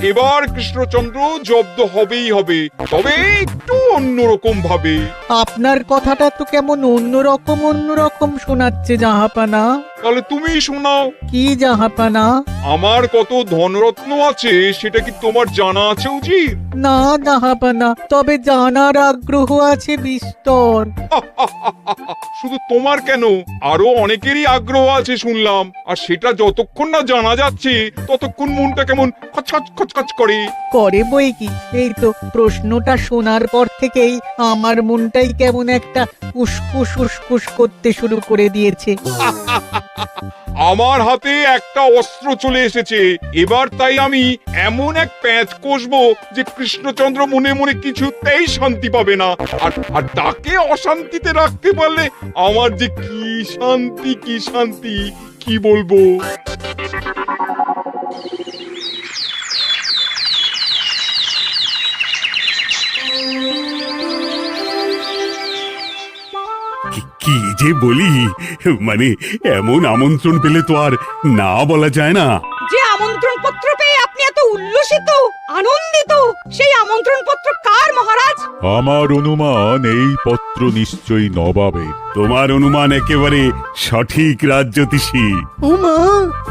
এবার কৃষ্ণচন্দ্র জব্দ হবেই হবে, তবে একটু অন্যরকম ভাবে। আপনার কথাটা তো কেমন অন্যরকম শোনাচ্ছে জাহাপানা। তাহলে তুমি শোনাও। কি জাহাপানা? আমার কত ধনরত্ন আছে সেটা কি তোমার জানা আছে উজির? না জাহাপানা, তবে জানার আগ্রহ আছে বিস্তর। শুধু তোমার কেন, আরো অনেকেরই আগ্রহ আছে শুনলাম, আর সেটা যতক্ষণ না জানা যাচ্ছে ততক্ষণ মনটা কেমন খচখচ খচখচ করে। করে বই কি, এই তো প্রশ্নটা শোনার পর থেকেই আমার মনটাই কেমন একটা উস্কুস উস্কুস করতে শুরু করে দিয়েছে। আমার হাতে একটা অস্ত্র চলে এসেছে এবার, তাই আমি এমন এক প্যাঁচ কষবো যে কৃষ্ণচন্দ্র মনে মনে কিছুতেই শান্তি পাবে না। আর তাকে অশান্তিতে রাখতে পারলে আমার যে কি শান্তি কি বলবো। কি যে বলি, মানে এমন আমন্ত্রণ পেলে তো আর না বলা যায় না। যে আমন্ত্রণ পত্র পেয়ে আপনি এত উল্লসিত আনন্দিত, সেই আমন্ত্রণ পত্র কার মহারাজ? আমার অনুমান এই পত্র নিশ্চয়ই নবাবের। তোমার অনুমান একেবারে সঠিক রাজ্যতীষী। উমা,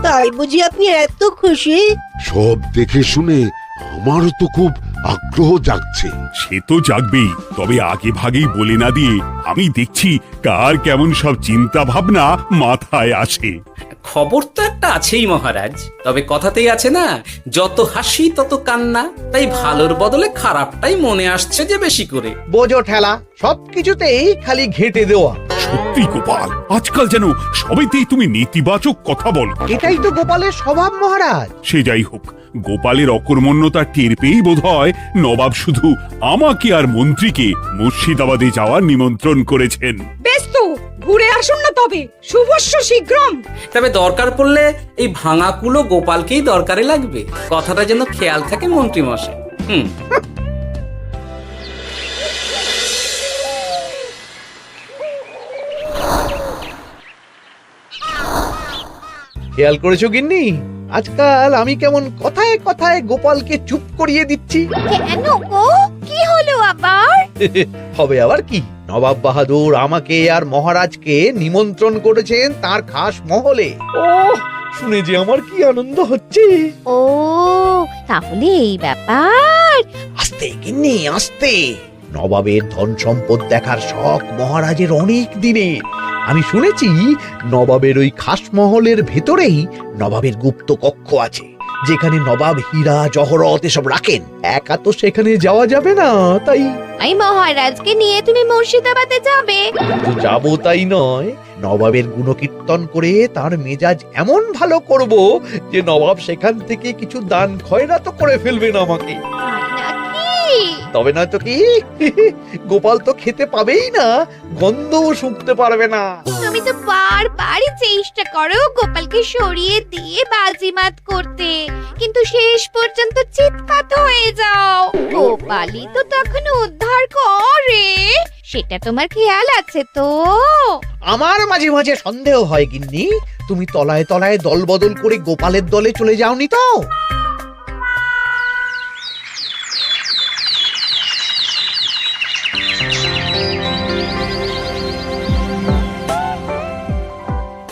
তাই বুঝি আপনি এত খুশি? সব দেখে শুনে আমারও তো খুব আগ্রহ জাগছে। সে তো জাগবেই, তবে আগে ভাগেই বলে না দিয়ে আমি দেখছি কার কেমন সব চিন্তা ভাবনা মাথায় আসে। খবর তো একটা আছেই মহারাজ, তবে কথাতেই আছে না, যত হাসি তত কান্না। তাই ভালোর বদলে খারাপটাই মনে আসছে যে বেশি করে। বোঝো ঠেলা, সবকিছুতেই খালি ঘেঁটে দেওয়া। সত্যি গোপাল, আজকাল যেন সবাইতেই তুমি নেতিবাচক কথা বলো। এটাই তো গোপালের স্বভাব মহারাজ। সে যাই হোক, গোপালের অকর্মণ্যতা টের পেয়েই বোধ হয় নবাব শুধু আমাকে আর মন্ত্রীকে মুর্শিদাবাদে যাওয়ার নিমন্ত্রণ করেছেন। বেশ তো, ঘুরে আসুন না তবে, শুভস্য শীঘ্রম। তবে দরকার পড়লে এই ভাঙা কুলো গোপালকেই দরকারে লাগবে, কথাটা যেন খেয়াল থাকে মন্ত্রী মশাই। খেয়াল করেছো গিন্নি, আজকাল আমি কেমন কথায় কথায় গোপালকে চুপ করিয়ে দিচ্ছি। কেন গো, কি হলো আবার? হবে আবার কি, নবাব বাহাদুর আমাকে আর মহারাজকে নিমন্ত্রণ করেছেন তার খাস মহলে। ও শুনে যে আমার কি আনন্দ হচ্ছে। ও তাহলে এই ব্যাপার। আস্তে গিন্নি আস্তে, নবাবের ধন সম্পদ দেখার শখ মহারাজের অনেক দিনের। আমি শুনেছি নবাবের ওই খাস মহলের ভেতরেই নবাবের গুপ্ত কক্ষ আছে, যেখানে নবাব হীরা জহরত এসব রাখেন। একা তো সেখানে যাওয়া যাবে না, তাই এই মহারাজকে নিয়ে তুমি মুর্শিদাবাদে যাবে? শুধু যাবো তাই নয়, নবাবের গুণকীর্তন করে তার মেজাজ এমন ভালো করব যে নবাব সেখান থেকে কিছু দান খয়রাত করে ফেলবেন আমাকে। তবে নয় তো কি, গোপাল তো খেতে পাবেই না, গন্ধও শুঁকতে পারবে না। তুমি তো বারবারই চেষ্টা করো গোপালকে সরিয়ে দিয়ে বাজিমাত করতে, কিন্তু শেষ পর্যন্ত চিৎপাত হয়ে যাও। গোপালই তো তখন উদ্ধার করে, সেটা তোমার খেয়াল আছে তো? আমার মাঝে মাঝে সন্দেহ হয় গিন্নি, তুমি তলায় তলায় দল বদল করে গোপালের দলে চলে যাওনি তো?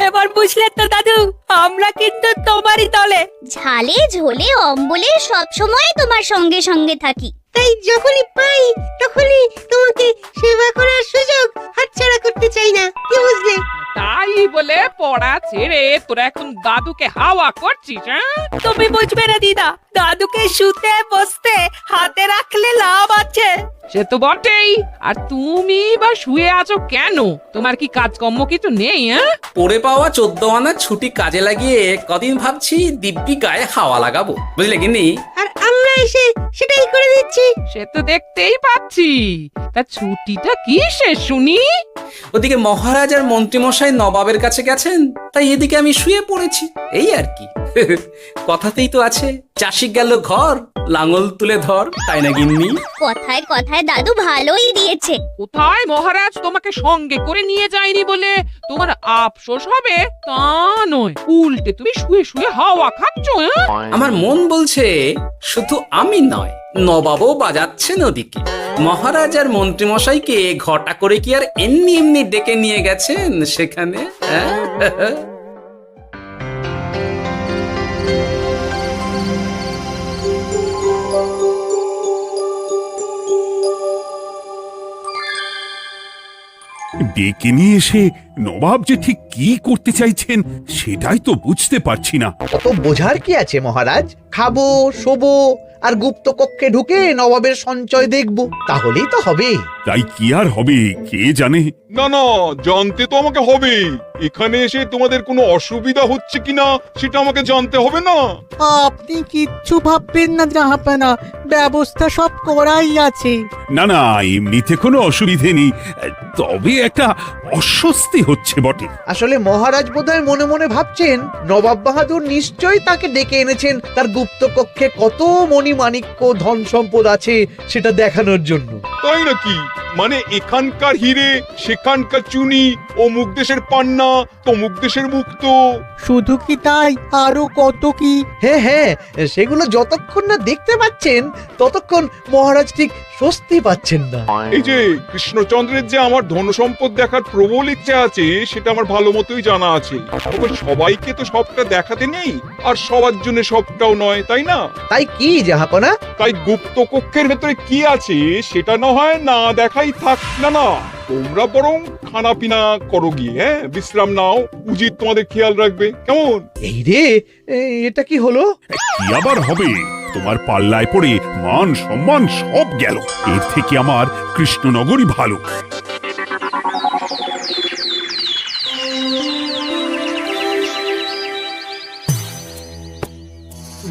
এবার বুঝলে তো দাদু, আমরা কিন্তু তোমারই দলে। ঝালে ঝোলে অম্বলে সব সময় তোমার সঙ্গে সঙ্গে থাকি। তাই যখনই পাই তখনই তোমাকে সেবা করার সুযোগ হাতছাড়া করতে চাই না, কি বুঝলে? তাই বলে পড়া ছেড়ে তোরা এখন দাদুকে হাওয়া করছিস? তুমি বুঝবে না দিদা, দাদুকে শুতে বসতে হাতে রাখলে লাভ আছে। সে তো বটেই, আর তুমি বা শুয়ে আছো কেন? তোমার কি কাজকর্ম কিছু নেই? পড়ে পাওয়া 14 আনা ছুটি কাজে লাগিয়ে কদিন ভাবছি দিব্যি গায়ে হাওয়া লাগাবো, বুঝলে গিন্নি? আর আমরা এসে সেটাই করে দিচ্ছি। সে তো দেখতেই পাচ্ছি, তা ছুটিটা কি শেষ শুনি? ওদিকে মহারাজ আর মন্ত্রীমশাই নবাবের কাছে গেছেন, তাই এদিকে আমি শুয়ে পড়েছি, এই আর কি। কথাতেই তো আছে, চাষি গেল ঘর লাঙল তুলে ধর, তাই না গিন্নি? কথায় কথায় দাদু ভালোই দিয়েছে। কোথায় মহারাজ তোমাকে সঙ্গে করে নিয়ে যায়নি বলে তোমার আফসোস হবে তা নয়, উল্টে তুমি শুয়ে শুয়ে হাওয়া খাচ্ছ। আমার মন বলছে শুধু আমি নয়, নবাবও বাজাচ্ছেন ওদিকে। মহারাজ আর মন্ত্রীমশাইকে ঘটা করে কি আর এমনি এমনি ডেকে নিয়ে গেছেন সেখানে? হ্যাঁ? ডেকে নিয়ে এসে নবাব যে ঠিক কি করতে চাইছেন সেটাই তো বুঝতে পারছি না। অত বোঝার কি আছে মহারাজ? খাবো, শোবো আর গুপ্ত কক্ষে ঢুকে নবাবের সঞ্চয় দেখব, তাহলেই তো হবে। তাই কি আর হবে কে জানে। না না, জানতে তো আমাকে হবে। এখানে এসে তোমাদের কোনো অসুবিধা হচ্ছে কিনা সেটা আমাকে জানতে হবে না? আপনি কিচ্ছু ভাববেন না জাহাপানা, ব্যবস্থা সব করাই আছে। না না, এমনিতে কোনো অসুবিধে নেই, তবে একটা অস্বস্তি হচ্ছে বটে। আসলে মহারাজ বোধহয় মনে মনে ভাবছেন নবাব বাহাদুর নিশ্চয়ই তাকে ডেকে এনেছেন তার গুপ্ত কক্ষে কত মণিমাণিক্য ধন সম্পদ আছে সেটা দেখানোর জন্য। তাই নাকি? মানে এখানকার হিরে সেখানকার চুনি, অমুক দেশের পান্না তমুক দেশের মুক্ত। শুধু কি তাই, আরো কত কি। হ্যাঁ হ্যাঁ, সেগুলো যতক্ষণ না দেখতে পাচ্ছেন ততক্ষণ মহারাজ ঠিক স্বস্তি পাচ্ছেন না। এই যে কৃষ্ণচন্দ্রের যে আমার ধন সম্পদ দেখার প্রবল ইচ্ছে আছে সেটা আমার ভালো মতোই জানা আছে। তবে সবাইকে তো সবটা দেখাতে নেই, আর সবার জন্য সবটাও নয়, তাই না? তাই কি জাহাপনা? তাই গুপ্ত কক্ষের ভেতরে কি আছে সেটা না হয় না দেখাই থাক। না না, তোমরা বরং খানা পিনা করো গিয়ে, হ্যাঁ বিশ্রাম নাও, উজিত তোমাদের খেয়াল রাখবে, কেমন? এই রে, এটা কি হলো? কি আবার হবে? তোমার পাল্লায় পড়ে মান সম্মান সব গেল। এর থেকে আমার কৃষ্ণনগরই ভালো।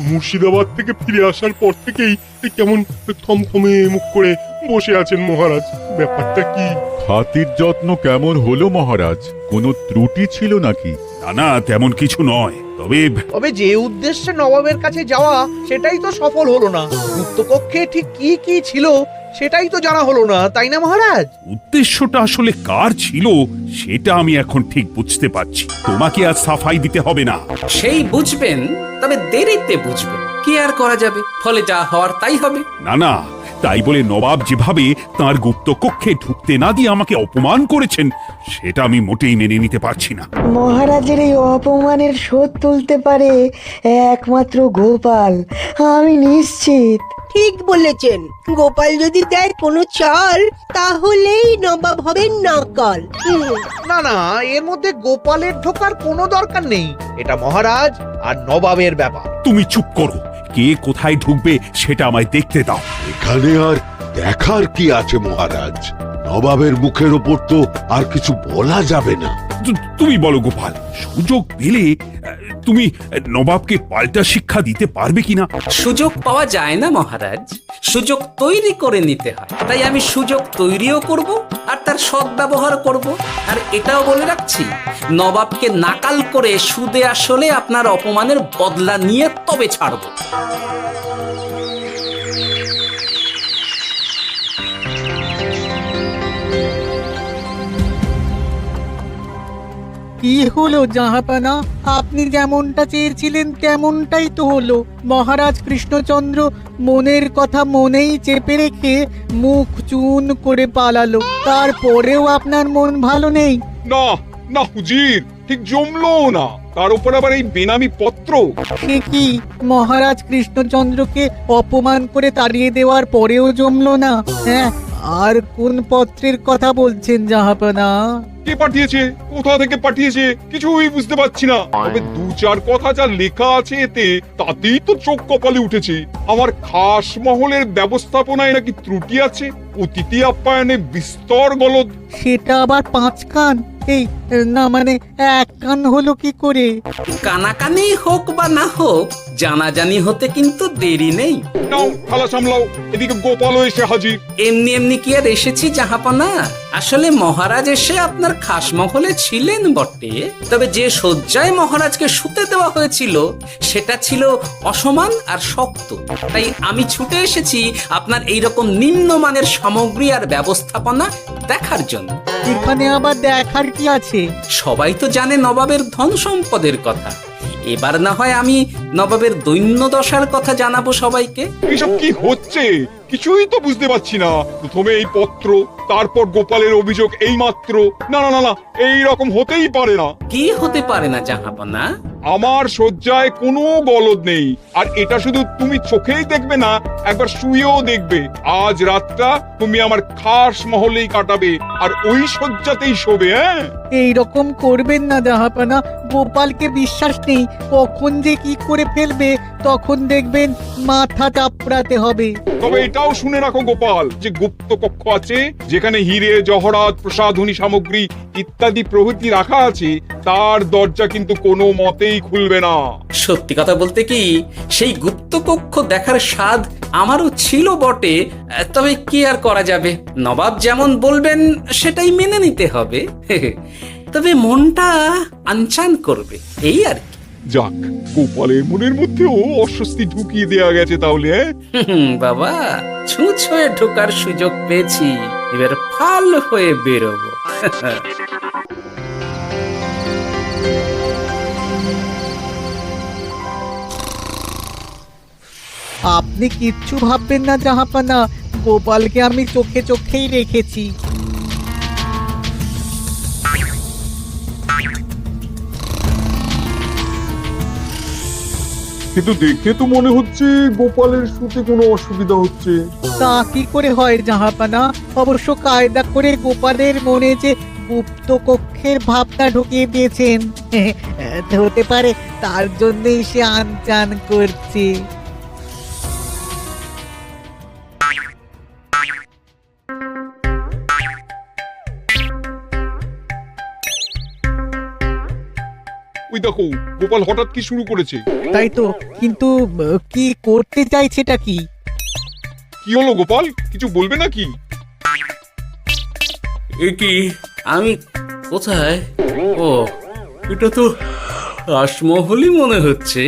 মুর্শিদাবাদ থেকে ফিরে আসার পর থেকেই কেমন থমথমে মুখ করে বসে আছেন মহারাজ। ব্যাপারটা কি? হাতির যত্ন কেমন হলো মহারাজ? কোনো ত্রুটি ছিল নাকি? না না, তেমন কিছু নয়, তবে তবে যে উদ্দেশ্যে নবাবের কাছে যাওয়া সেটাই তো সফল হলো না। গুপ্ত কক্ষে ঠিক কি কি ছিল সেটাই তো জানা হলো না, তাই না মহারাজ? উদ্দেশ্যটা আসলে কার ছিল সেটা আমি এখন ঠিক বুঝতে পারছি। তোমাকে আর সাফাই দিতে হবে না। সেই বুঝবেন, তবে দেরিতে বুঝবেন। কি আর করা যাবে, ফলে যা হওয়ার তাই হবে। না না, তাই বলে নবাব যেভাবে তার গুপ্ত কক্ষে ঢুকতে না দিয়ে আমাকে অপমান করেছেন সেটা আমি মোটেই মেনে নিতে পারছি না। মহারাজের এই অপমানের শোধ তুলতে পারে একমাত্র গোপাল, আমি নিশ্চিত। ঠিক বলেছেন, গোপাল যদি দেয় কোনো চাল তাহলেই নবাব হবেন নাকাল। না না, এর মধ্যে গোপালের ঢোকার কোনো দরকার নেই। এটা মহারাজ আর নবাবের ব্যাপার। তুমি চুপ করো, কে কোথায় ঢুকবে সেটা আমায় দেখতে দাও। এখানে আর দেখার কি আছে মহারাজ? নবাবের মুখের ওপর তো আর কিছু বলা যাবে না। তুমি বলো গোপাল, সুযোগ পেলে তুমি নবাবকে পাল্টা শিক্ষা দিতে পারবে কিনা? সুযোগ পাওয়া যায় না মহারাজ, সুযোগ তৈরি করে নিতে হয়। তাই আমি সুযোগ তৈরিও করব আর তার সদ্ব্যবহার করব। আর এটাও বলে রাখছি, নবাবকে নাকাল করে সুদে আসলে আপনার অপমানের বদলা নিয়ে তবে ছাড়ব। কি হলো জাহাপানা, আপনি যেমনটা চেয়েছিলেন তেমনটাই তো হলো। মহারাজ কৃষ্ণচন্দ্র মনের কথা মনেই চেপে রেখে মুখ চুন করে পালালো, তারপরেও আপনার মন ভালো নেই? না না হুজির, ঠিক জমলো না। তার উপর আবার এই বেনামি পত্র। সে কি, মহারাজ কৃষ্ণচন্দ্রকে অপমান করে তাড়িয়ে দেওয়ার পরেও জমলো না? হ্যাঁ, আর কোন পত্রের কথা বলছেন জাহাপানা? কে পাঠিয়েছে, কোথা থেকে পাঠিয়েছে কিছুই বুঝতে পারছি না। তবে দু চার কথা যা লেখা আছে এতে, তাতেই তো চোখ কপালে উঠেছে। আমার খাস মহলের ব্যবস্থাপনায় নাকি ত্রুটি আছে, অতিথি আপ্যায়নে বিস্তর গলদ। সেটা আবার 5 কান? এই না, মানে 1 কান হলো কি করে? কানাকানি হোক বা না হোক, জানাজানি হতে কিন্তু দেরি নেই। নাও থালা সামলাও, এদিকে গোপালও এসে হাজির। এমনি এমনি কি আর এসেছি জাহাপনা? আসলে মহারাজ এসে আপনার খাসমহলে ছিলেন বটে, তবে যে শয্যায় মহারাজকে শুতে দেওয়া হয়েছিল সেটা ছিল অসমান আর শক্ত। তাই আমি ছুটে এসেছি আপনার এইরকম নিম্নমানের সামগ্রী আর ব্যবস্থাপনা দেখার জন্য। এখানে আবার দেখার কি আছে? সবাই তো জানে নবাবের ধন সম্পদের কথা, এবার না হয় আমি নবাবের দৈন্য দশার কথা জানাবো সবাইকে। এসব কি হচ্ছে কিছুই তো বুঝতে পারছি না। প্রথমে এই পত্র, তারপর গোপালের অভিযোগ এই মাত্র। না না না না, এই রকম হতেই পারে না। কি হতে পারে না জাহাপনা? আমার শয্যায় কোনো গলদ নেই, আর এটা শুধু তুমি চোখেই দেখবে না, একবার শুয়েও দেখবে। আজ রাতটা তুমি আমার খাস মহলেই কাটাবে, আর ওই শয্যাতেই শোবে। হ্যাঁ, এইরকম করবেন না জাহাপানা, গোপালকে বিশ্বাস নেই, কখন যে কি করে ফেলবে তখন দেখবেন মাথা চাপড়াতে হবে। তবে এটাও শুনে রাখো গোপাল, যে গুপ্ত কক্ষ আছে যেখানে হিরে জহরাত প্রসাধনী সামগ্রী ইত্যাদি প্রভৃতি রাখা আছে, তার দরজা কিন্তু কোনো মতেই খুলবে না। সত্যি কথা বলতে কি, সেই গুপ্ত কক্ষ দেখার স্বাদ আমারও ছিল বটে, তবে কি আর করা যাবে, নবাব যেমন বলবেন সেটাই মেনে নিতে হবে। তবে মনটা আনচান করবে, এই আর কি। যাক, গোপালের মনের মধ্যেও অস্বস্তি ঢুকিয়ে দেয়া গেছে তাহলে। বাবা, ছুঁচ হয়ে ঢোকার সুযোগ পেয়েছি, এবার ফাল হয়ে বেরোবো। আপনি কিচ্ছু ভাববেন না জাহাপানা, গোপালকে আমি চোখে চোখেই রেখেছি। কিন্তু দেখে তো মনে হচ্ছে গোপালের শুতে কোনো অসুবিধা হচ্ছে। তা কি করে হয় জাহাপানা? অবশ্য কায়দা করে গোপালের মনে যে গুপ্ত কক্ষের ভাবনা ঢুকিয়ে দিয়েছেন, হতে পারে তার জন্যই সে আনচান করছে। ওই দেখো, গোপাল হঠাৎ কি শুরু করেছে। তাই তো, কিন্তু কি করতে চাইছেটা কি? কি হলো গোপাল, কিছু বলবে নাকি? এ কি, আমি কোথায়? ও, এটা তো রাসমহলই মনে হচ্ছে।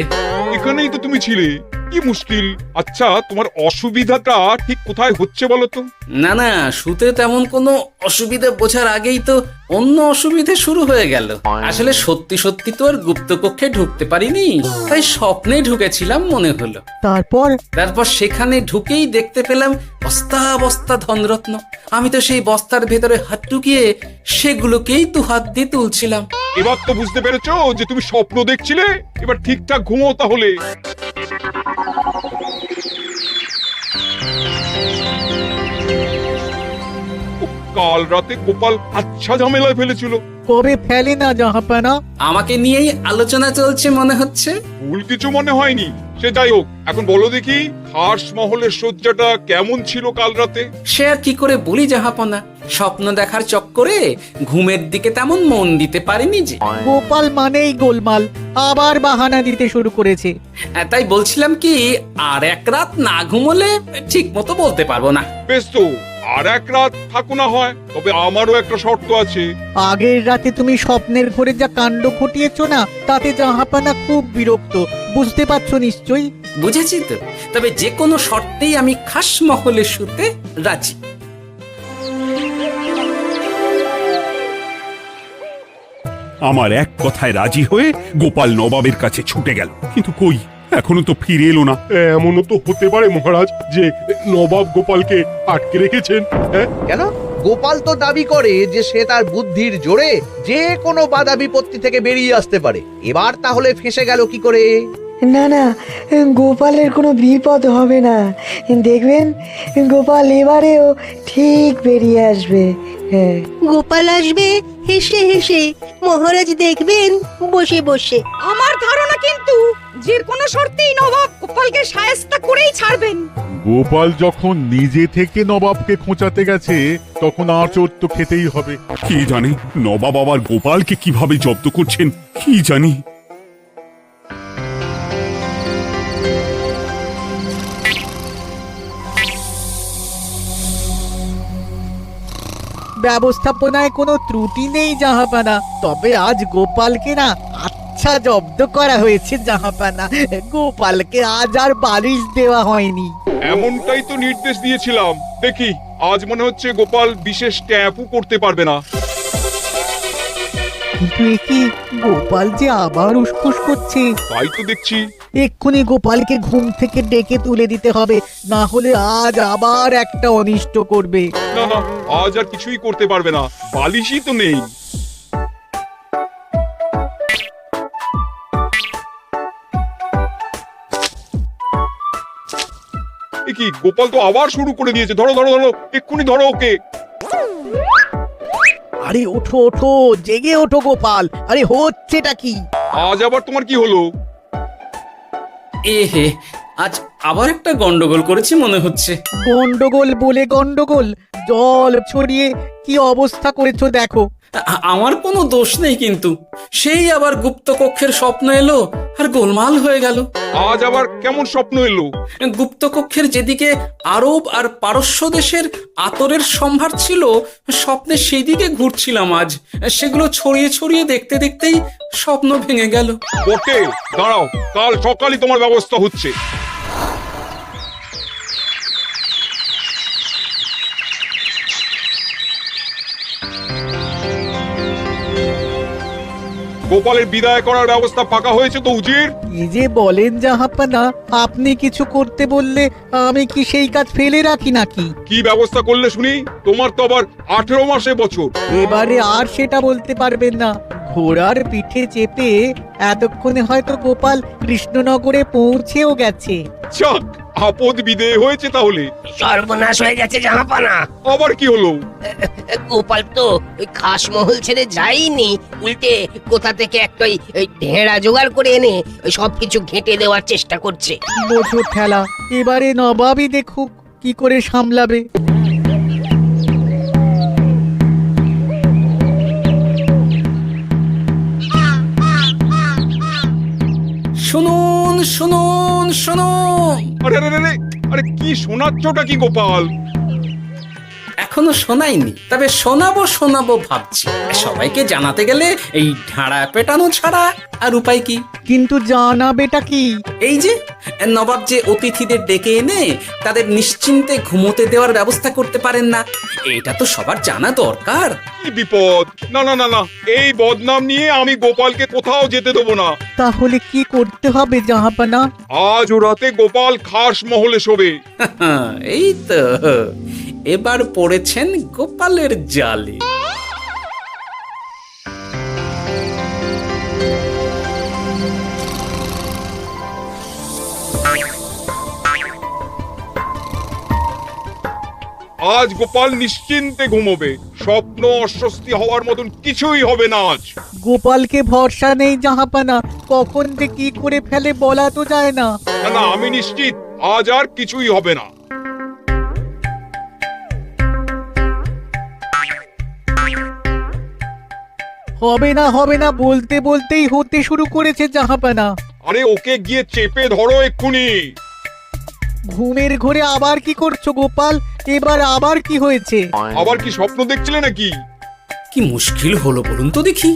এখানেই তো তুমি ছিলে, কি মুশকিল। আচ্ছা, তোমার অসুবিধাটা ঠিক কোথায় হচ্ছে বলো তো? না না, শুতে তেমন কোনো অসুবিধা বোঝার আগেই তো অন্য অসুবিধে শুরু হয়ে গেল। আসলে সত্যি সত্যি তো আর গুপ্ত কক্ষে ঢুকতে পারিনি, তাই স্বপ্নে ঢুকেছিলাম মনে হলো। তারপর সেখানে ঢুকেই দেখতে পেলাম বস্তা বস্তা ধনরত্ন। আমি তো সেই বস্তার ভেতরে হাত ঢুকিয়ে সেগুলোকেই দু হাত দিয়ে তুলছিলাম। এবার তো বুঝতে পেরেছো যে তুমি স্বপ্ন দেখছিলে। এবার ঠিকঠাক ঘুমো তাহলে। কাল রাতে গোপাল আচ্ছা ঝামেলায় ফেলেছিল। কবে ফেলে না জাহাপানা? আমাকে নিয়েই আলোচনা চলছে মনে হচ্ছে। ভুল কিছু মনে হয়নি, সে যাই হোক। এখন বলো দেখি, খাস মহলের শয্যাটা কেমন ছিল কাল রাতে? সে আর কি করে বলি জাহাপনা, স্বপ্ন দেখার চক্করে ঘুমের দিকে তেমন মন দিতে পারিনি যে। গোপাল মানেই গোলমাল, আবার বাহানা দিতে শুরু করেছে। তাই বলছিলাম কি, আর এক রাত না ঘুমোলে ঠিক মতো বলতে পারবো না। বেশ তো, আর এক রাত থাকো না হয়, তবে আমারও একটা শর্ত আছে। আগের রাতে তুমি স্বপ্নের ঘরে যা কাণ্ড ঘটিয়েছো না, তাতে জাহাপানা খুব বিরক্ত, বুঝতে পারছো নিশ্চয়ই। বুঝেছি তো, তবে যে কোনো শর্তেই আমি খাস মহলে শুতে রাজি। আমার এক কথায় রাজি হয়ে গোপাল নবাবের কাছে ছুটে গেল, কিন্তু কই, এখনো তো ফিরে এলো না। এমনও তো হতে পারে মহারাজ যে নবাব গোপালকে আটকে রেখেছেন। কেন? গোপাল তো দাবি করে যে সে তার বুদ্ধির জোরে যে কোনো বাধা বিপত্তি থেকে বেরিয়ে আসতে পারে। এবার তাহলে ফেঁসে গেল কি করে? না না, গোপালের কোনো বিপদ হবে না, দেখবেন গোপাল এবারেও ঠিক বেরিয়ে আসবে। হ্যাঁ, গোপাল আসবে হেসে হেসে, মহারাজ দেখবেন বসে বসে। আমার ধারণা কিন্তু যে কোনো শর্তেই নবাব গোপালকে শায়েস্তা করেই ছাড়বেন। গোপাল যখন নিজে থেকে নবাবকে খোঁচাতে গেছে, তখন আঁচড় তো খেতেই হবে। কি জানি নবাব আবার গোপালকে কিভাবে জব্দ করছেন, কি জানি। ব্যবস্থাপনায় কোনো ত্রুটি নেই জাহাপানা, তবে আজ গোপালকে না আচ্ছা জব্দ করা হয়েছে জাহাপানা। গোপালকে আজ আর বালিশ দেওয়া হয়নি। এমনটাই তো নির্দেশ দিয়েছিলাম। দেখি আজ মনে হচ্ছে গোপাল বিশেষ ট্যাপও করতে পারবে না। কিন্তু একি গোপাল যে আবার উসখুস করছে। তাই তো দেখছি। এক্ষুনি গোপালকে ঘুম থেকে ডেকে তুলে দিতে হবে, না হলে আজ আবার একটা অনিষ্ট করবে। না না, আজ আর কিছুই করতে পারবে না, বালিশই তো নেই। এ কি, গোপাল তো আবার শুরু করে দিয়েছে। ধরো ধরো ধরো, এক্ষুনি ধরো ওকে। আরে ওঠো ওঠো, জেগে ওঠো গোপাল। আরে হচ্ছেটা কি? আজ আবার তোমার কি হলো? এ হে, আজ আবার একটা গন্ডগোল করেছি মনে হচ্ছে। গন্ডগোল বলে গন্ডগোল, জল ছড়িয়ে কি অবস্থা করেছো দেখো। আমার কোনো দোষ নেই, কিন্তু সেই আবার গুপ্ত কক্ষের স্বপ্ন এলো আর গোলমাল হয়ে গেল। আজ আবার কেমন স্বপ্ন এলো? গুপ্ত কক্ষের যেদিকে আরব আর পারস্য দেশের আতরের সম্ভার ছিল, স্বপ্নে সেই দিকে ঘুরছিলাম আজ। সেগুলো ছড়িয়ে ছড়িয়ে দেখতে দেখতেই স্বপ্ন ভেঙে গেল। বটে, দাঁড়াও, কাল সকালই তোমার ব্যবস্থা হচ্ছে। গোপালের বিদায় করার ব্যবস্থা পাকা হয়েছে তো উজির? কি যে বলেন জাহাপানা, আপনি কিছু করতে বললে আমি কি সেই কাজ ফেলে রাখি নাকি? কি ব্যবস্থা করলে শুনি? তোমার তো আবার 18 মাসে বছর। এবারে আর সেটা বলতে পারবেন না। ঘোড়ার পিঠে চেপে এতক্ষণে হয়তো গোপাল কৃষ্ণনগরে পৌঁছেও গেছে। যাক, আপদ বিদেয় হয়েছে তাহলে। সর্বনাশ হয়ে গেছে জাহাপানা। আবার কি হলো? গোপাল তো ওই খাসমহল ছেড়ে যায়নি, উল্টে কোথা থেকে একটা ওই ঢেঁড়া জোগাড় করে এনে ওই সবকিছু ঘেঁটে দেওয়ার চেষ্টা করছে। বোঝো ঠেলা, এবারে নবাবই দেখুক কি করে সামলাবে। শুনুন শুনুন শুনুন। আরে আরে আরে, আরে কি শোনাচ্ছটা কি গোপাল? এখনো শোনাইনি, তবে শোনাবো ভাবছি। সবাইকে জানাতে গেলে এই ঢাড়া পেটানো ছাড়া আর উপায় কি? কিন্তু জানাবেটা কি? এই যে নবাব যে অতিথিদের ডেকে এনে তাদের নিশ্চিন্তে ঘুমোতে দেওয়ার ব্যবস্থা করতে পারেন না, এটা তো সবার জানা দরকার। কি বিপদ! না না না না, এই বদনাম নিয়ে আমি গোপালকে কোথাও যেতে দেবো না। তাহলে কি করতে হবে জাহাপানা? আজ রাতে গোপাল খাস মহলে শোবে। এই তো এবার পড়েছেন গোপালের জালে। আজ গোপাল নিশ্চিন্তে ঘুমোবে। স্বপ্ন অস্বস্তি হওয়ার মতন কিছুই হবে না আজ। গোপালকে ভরসা নেই জাহাপানা, কখন যে কি করে ফেলে বলা তো যায় না। না না, আমি নিশ্চিত আজ আর কিছুই হবে না। হবে না বলতে বলতেই হতে শুরু করেছে জাহাপানা। আরে ওকে গিয়ে চেপে ধরো এক্ষুনি। ঘুমের ঘোরে আবার কি করছো গোপাল? এবার আবার কি হয়েছে? আবার কি স্বপ্ন দেখছিলে নাকি? কি মুশকিল হলো বলুন তো দেখি।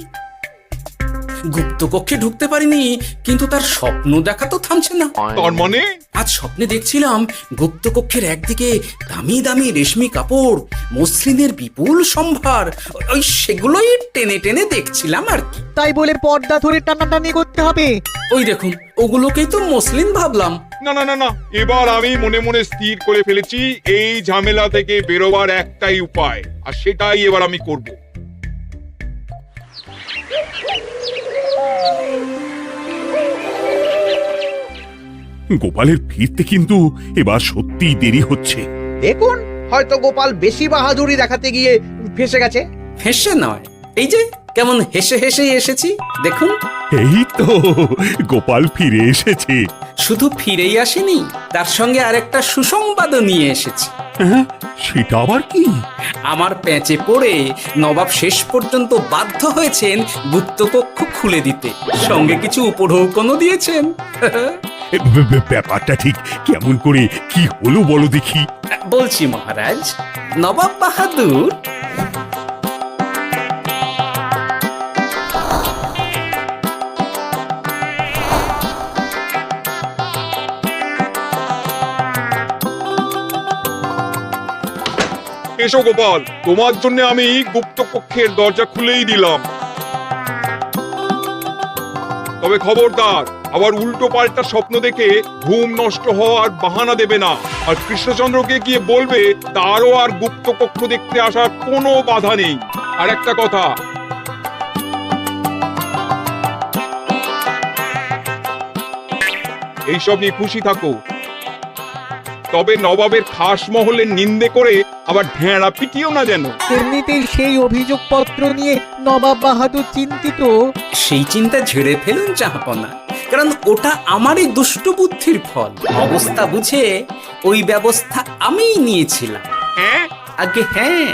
গুপ্ত কক্ষে ঢুকতে পারিনি, কিন্তু তার স্বপ্ন দেখা তো থামছে না। তার মানে? আজ স্বপ্নে দেখছিলাম গুপ্ত কক্ষের একদিকে দামি দামি রেশমি কাপড়, মসলিনের বিপুল সম্ভার, ওই সেগুলোই টেনে টেনে দেখছিলাম আর কি। তাই বলে পর্দা ধরে টানাটানি করতে হবে? ওই দেখুন, ওগুলোকেই তো মসলিন ভাবলাম। না না না না, এবার আমি মনে মনে স্থির করে ফেলেছি এই ঝামেলা থেকে বেরোবার একটাই উপায়, আর সেটাই এবার আমি করব। গোপালের ফিরতে কিন্তু এবার সত্যিই দেরি হচ্ছে। দেখুন, হয়তো গোপাল বেশি বাহাদুরি দেখাতে গিয়ে ফেসে গেছে। হেসে নয়, এই যে কেমন হেসে হেসে এসেছি দেখুন। এই তো গোপাল ফিরে এসেছে। শুধু ফিরেই আসেনি, তার সঙ্গে আরেকটা সুসংবাদও নিয়ে এসেছি। হ্যাঁ, সেটা আবার কি? আমার প্যাঁচে পড়ে নবাব শেষ পর্যন্ত বাধ্য হয়েছেন গুপ্তকক্ষ খুলে দিতে, সঙ্গে কিছু উপঢৌকনও দিয়েছেন। ব্যাপারটা ঠিক কেমন করে কি হলো বলো দেখি। বলছি মহারাজ, নবাব বাহাদুর এসো গোপাল, তোমার জন্য আমি গুপ্ত কক্ষের দরজা খুলেই দিলাম। তবে খবরদার, আবার উল্টো পাল্টা স্বপ্ন দেখে ঘুম নষ্ট হওয়ার বাহানা দেবে না। আর কৃষ্ণচন্দ্রকে গিয়ে বলবে তারও আর গুপ্ত কক্ষ দেখতে আসার কোনো বাধা নেই। আর একটা কথা, এইসব নিয়ে খুশি থাকো, তবে নবাবের খাস মহলের নিন্দে করে আবার ঢেঁড়া পিটিও না যেন। এমনিতেই সেই অভিযোগপত্র নিয়ে নবাব বাহাদুর চিন্তিত। সেই চিন্তা ঝেড়ে ফেলুন জাহাপনা, কারণ ওটা আমারই দুষ্ট বুদ্ধির ফল। অবস্থা বুঝে ওই ব্যবস্থা আমিই নিয়েছিলাম। হ্যাঁ, আগে হ্যাঁ।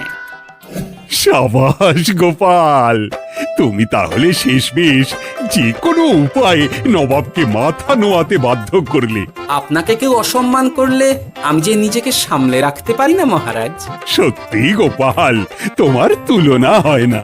সাবাস গোপাল, তুমি তাহলে শেষমেশ যে কোনো উপায়ে নবাবকে মাথা নোয়াতে বাধ্য করলে। আপনাকে কেউ অসম্মান করলে আমি যে নিজেকে সামলে রাখতে পারি না মহারাজ। সত্যি গোপাল, তোমার তুলনা হয় না।